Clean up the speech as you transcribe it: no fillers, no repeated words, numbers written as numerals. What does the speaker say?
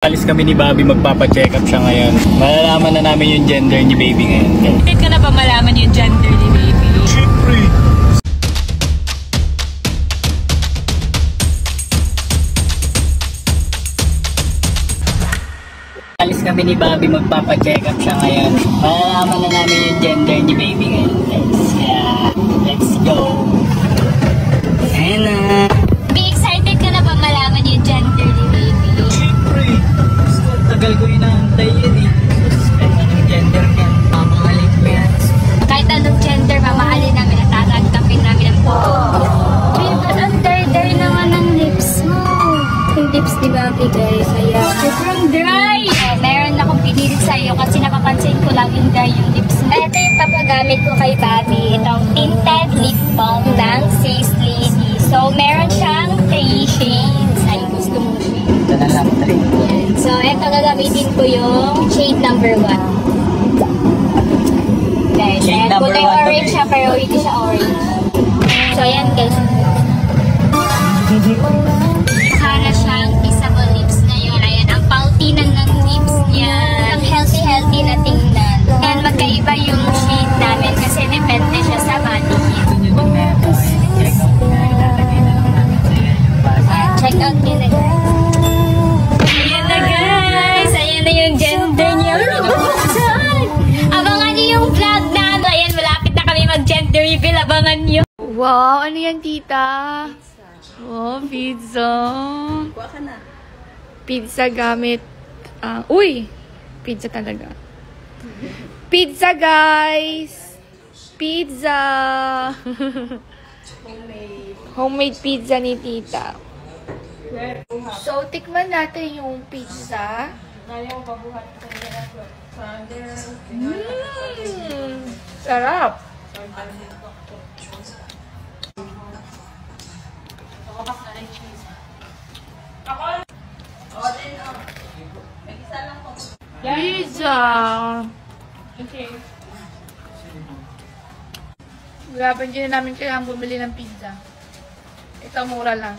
Alis kami ni Bobby, magpapa-check up siya ngayon. Malalaman na namin yung gender ni baby ngayon. Excited ka na ba malaman yung gender ni baby? Siyempre! Alis kami ni Bobby, magpapa-check up siya ngayon. Malalaman na namin yung gender ni baby ngayon, guys. Kaya, let's go! Ayan na! Excited ka na ba malaman yung gender ni baby? Siyempre! Tagal ko inaantay yun eh. Kahit anong gender niya, mamahalin ko yan. Kahit anong gender, mamahalin namin at tatanggapin namin ang photo. Babe, ba't ang dry naman ng lips mo? Yung lips ni Bobby, guys, ayan. Sobrang dry! Meron akong pinilit sa'yo kasi napapansin ko laging dry yung lips mo. Ito yung papagamit ko kay Bobby. Itong tinted lip balm ng Sisley. So, meron siyang 3 shades. Ay, gusto mo shade. Ito na lang, 3. So, eto gagamitin ko yung shade number 1. Guys, Shade ayan, number kulay 1 to orange be. siya, pero hindi siya orange. So, ayan guys. Para siyang kissable lips ngayon. Ayan, ang pautinan ng lips niya. Ang healthy na tingnan. And magkaiba yung shade namin kasi depende siya sa body heat. Check out nyo na guys. Ayan na guys! Ayan na yung gender niya. Abangan niyo yung vlog na. Ayan, malapit na kami mag-gender reveal. Abangan niyo. Wow, ano yan tita? Oh, pizza. Kuha ka na. Pizza gamit. Uy! Pizza talaga. Pizza guys! Pizza! Homemade pizza ni tita. So, tikman natin yung pizza. Sarap! Pizza! Okay. Grabe, hindi na namin kailangan bumili ng pizza. Ito, mura lang.